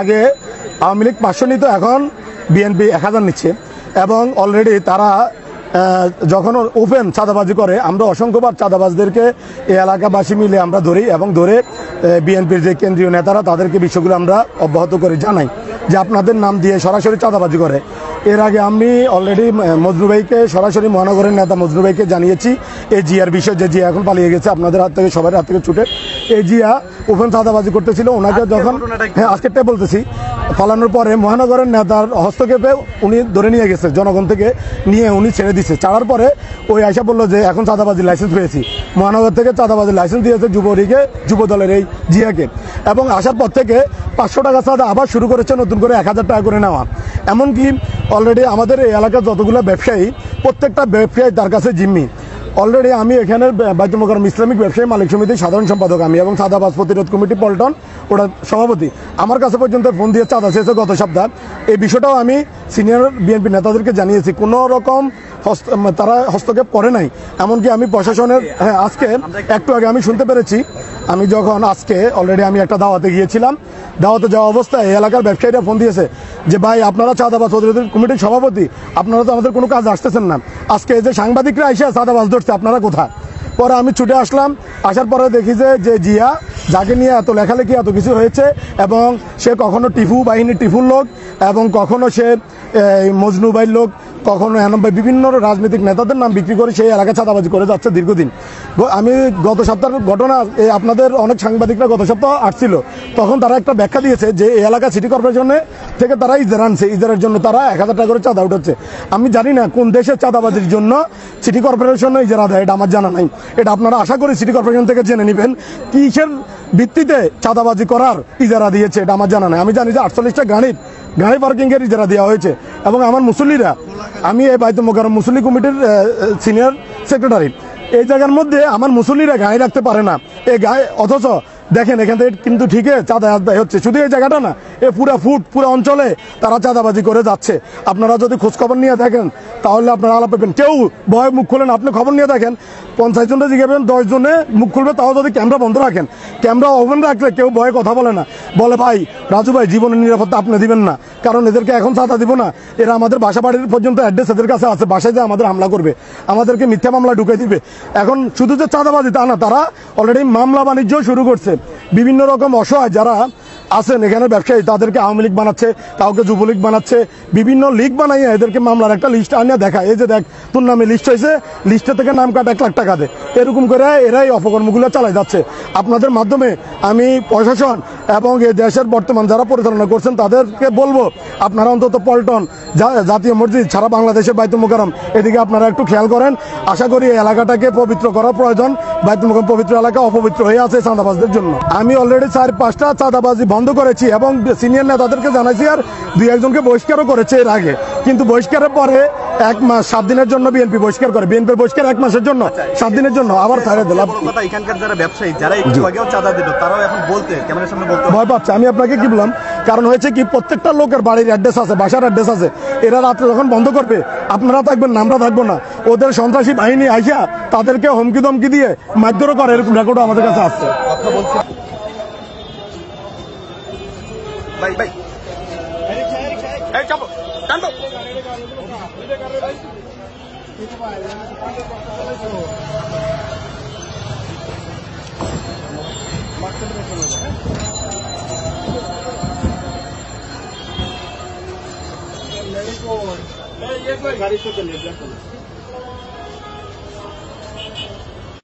আগে আওয়ামী লীগ 500 নিত, এখন বিএনপি 1000 নিচ্ছে। এবং অলরেডি তারা যখন ওপেন চাঁদাবাজি করে, আমরা অসংখ্যবার চাঁদাবাজদেরকে এই এলাকাবাসী মিলে আমরা ধরি এবং ধরে বিএনপির যে কেন্দ্রীয় নেতারা তাদেরকে বিষয়গুলো আমরা অব্যাহত করে জানাই যে আপনাদের নাম দিয়ে সরাসরি চাঁদাবাজি করে। এর আগে আমি অলরেডি মজনু ভাইকে, সরাসরি মহানগরের নেতা মজনু ভাইকে জানিয়েছি এই জিয়ার বিষয়, যে জিয়া এখন পালিয়ে গেছে আপনাদের হাত থেকে, সবার হাত থেকে ছুটে। এই জিয়া ওপেন চাঁদাবাজি করতেছিল, ওনাকে যখন আজকেরটাই বলতেছি, পালানোর পরে মহানগরের নেতার হস্তক্ষেপে উনি ধরে নিয়ে গেছে, জনগণ থেকে নিয়ে উনি ছেড়ে দিচ্ছে। ছাড়ার পরে ওই আয়সা বললো যে এখন চাঁদাবাজির লাইসেন্স পেয়েছি, মহানগর থেকে চাঁদাবাজির লাইসেন্স দিয়েছে যুব দলের এই জিয়াকে। এবং আসার পর থেকে 500 টাকা চাঁদা আবার শুরু করেছে নতুন করে 1000 টাকা করে নেওয়া। এমনকি অলরেডি আমাদের এই এলাকার যতগুলো ব্যবসায়ী, প্রত্যেকটা ব্যবসায়ী তার কাছে জিম্মি। অলরেডি আমি এখানের বাইতুল মোকাররম ইসলামিক ব্যবসায়ী মালিক সমিতির সাধারণ সম্পাদক আমি, এবং চাঁদাবাজ প্রতিরোধ কমিটি পল্টন ওটা সভাপতি। আমার কাছে পর্যন্ত ফোন দিয়ে চাঁদা চেয়েছে গত সপ্তাহ। এই বিষয়টাও আমি সিনিয়র বিএনপি নেতাদেরকে জানিয়েছি, কোনো রকম তারা হস্তক্ষেপ করে নাই। এমনকি আমি প্রশাসনের আজকে একটু আগে আমি শুনতে পেরেছি, আমি যখন আজকে অলরেডি আমি একটা দাওয়াতে গিয়েছিলাম, দাওয়াতে যাওয়া অবস্থায় এই এলাকার ব্যবসায়ীরা ফোন দিয়েছে যে ভাই আপনারা চাঁদাবাজ প্রতিরোধ কমিটির সভাপতি, আপনারা তো আমাদের কোনো কাজ আসতেছেন না, আজকে এই যে সাংবাদিকরা এসে চাঁদাবাজ ধরছে, আপনারা কোথায়? পরে আমি ছুটে আসলাম, আসার পরে দেখি যে জিয়া, যাকে নিয়ে এত লেখালেখি এত কিছু হয়েছে, এবং সে কখনো টিফু বাহিনীর টিফুর লোক, এবং কখনো সে মজনু ভাইয়ের লোক, কখনো বিভিন্ন রাজনৈতিক নেতাদের নাম বিক্রি করে সেই এলাকা চাঁদাবাজি করে যাচ্ছে দীর্ঘদিন। আমি গত সপ্তাহের ঘটনা, আপনাদের অনেক সাংবাদিকরা গত সপ্তাহ আসছিল, তখন তারা একটা ব্যাখ্যা দিয়েছে যে এই এলাকা সিটি কর্পোরেশনে থেকে তারা ইজারা আনছে, ইজারের জন্য তারা 1000 টাকা করে চাঁদা উঠাচ্ছে। আমি জানি না কোন দেশের চাঁদাবাজির জন্য সিটি কর্পোরেশনে ইজারা দেয়, এটা আমার জানা নাই। এটা আপনারা আশা করি সিটি কর্পোরেশন থেকে জেনে নেবেন কিসের ভিত্তিতে চাঁদাবাজি করার ইজারা দিয়েছে, এটা আমার জানা নাই। আমি জানি যে 48টা গাড়ি পার্কিং এর ইজারা দেওয়া হয়েছে। এবং আমার মুসল্লিরা, আমি এই বাইতুল মোকাররম মুসল্লি কমিটির সিনিয়র সেক্রেটারি, এই জায়গার মধ্যে আমার মুসল্লিরা গাড়ি রাখতে পারে না, এই গায়ে, অথচ দেখেন এখান থেকে কিন্তু ঠিকই চাঁদা আদায় হচ্ছে। শুধু এই জায়গাটা না, এ পুরো অঞ্চলে তারা চাঁদাবাজি করে যাচ্ছে। আপনারা যদি খোঁজখবর নিয়ে দেখেন তাহলে আপনারা আলাপ পাবেন। কেউ ভয়ে মুখ খোলেন, আপনি খবর নিয়ে দেখেন 50 জনটা জিজ্ঞাসা 10 জনে মুখ খুলবে, তাও যদি ক্যামেরা বন্ধ রাখেন, ক্যামেরা ওপেন রাখলে কেউ ভয়ে কথা বলে না, বলে ভাই রাজু ভাই জীবনের নিরাপত্তা আপনি দিবেন না, কারণ এদেরকে এখন চাঁদা দিব না, এরা আমাদের বাসা বাড়ির পর্যন্ত অ্যাড্রেস এদের কাছে আছে, বাসায় যে আমাদের হামলা করবে, আমাদেরকে মিথ্যা মামলা ঢুকে দিবে। এখন শুধু যে চাঁদাবাজি তা না, তারা অলরেডি মামলা বাণিজ্য শুরু করছে। বিভিন্ন রকম অসহায় যারা আছেন এখানে ব্যবসায়ী, তাদেরকে আওয়ামী লীগ বানাচ্ছে, কাউকে যুবলীগ বানাচ্ছে, বিভিন্ন লীগ বানাইয়া এদেরকে মামলার একটা লিস্ট আনিয়ে দেখায়, এই যে দেখ তোর নামে লিস্ট হয়েছে, লিস্টে থেকে নাম কাটা 1 লাখ টাকা দে, এরকম করে এরাই অপকর্মগুলো চালাই যাচ্ছে। আপনাদের মাধ্যমে আমি প্রশাসন এবং এই দেশের বর্তমান যারা পরিচালনা করছেন তাদেরকে বলবো, আপনারা অন্তত পল্টন জাতীয় মসজিদ সারা বাংলাদেশের বাইতুল মোকাররম এদিকে আপনারা একটু খেয়াল করেন। আশা করি এই এলাকাটাকে পবিত্র করা প্রয়োজন। বাইতুল মোকাররম পবিত্র এলাকা অপবিত্র হয়ে আছে চাঁদাবাজদের জন্য। আমি অলরেডি 4-5টা চাঁদাবাজি বন্ধ করেছি এবং সিনিয়র নেতাদেরকে জানাইছি, আর 2-1 জনকে বহিষ্কারও করেছে এর আগে। কিন্তু বহিষ্কারের পরে 1 মাস 7 দিনের জন্য বিএনপি বহিষ্কার করে, বিএনপির বহিষ্কার 1 মাসের জন্য, 7 দিনের জন্য আবার ছাড়ে দিলাম। এখানকার যারা ব্যবসায়ী, যারা একটু আগেও চাঁদা দিল, তারাও এখন বলতে ক্যামেরার সামনে বলতে ভয় পাচ্ছে। আমি আপনাকে কি বললাম, কারণ হয়েছে কি, প্রত্যেকটা লোকের বাড়ির অ্যাড্রেস আছে, বাসার অ্যাড্রেস আছে। এরা রাত্রে যখন বন্ধ করবে আপনারা থাকবেন না, আমরা থাকবো না, ওদের সন্ত্রাসী বাহিনী আইসা তাদেরকে হুমকি ধমকি দিয়ে মারধরও করে, এরকম রেকর্ডও আমাদের কাছে আসছে। কথা বলছি ভাই ভাই এই চাপো টানো गाड़ी से चलिए।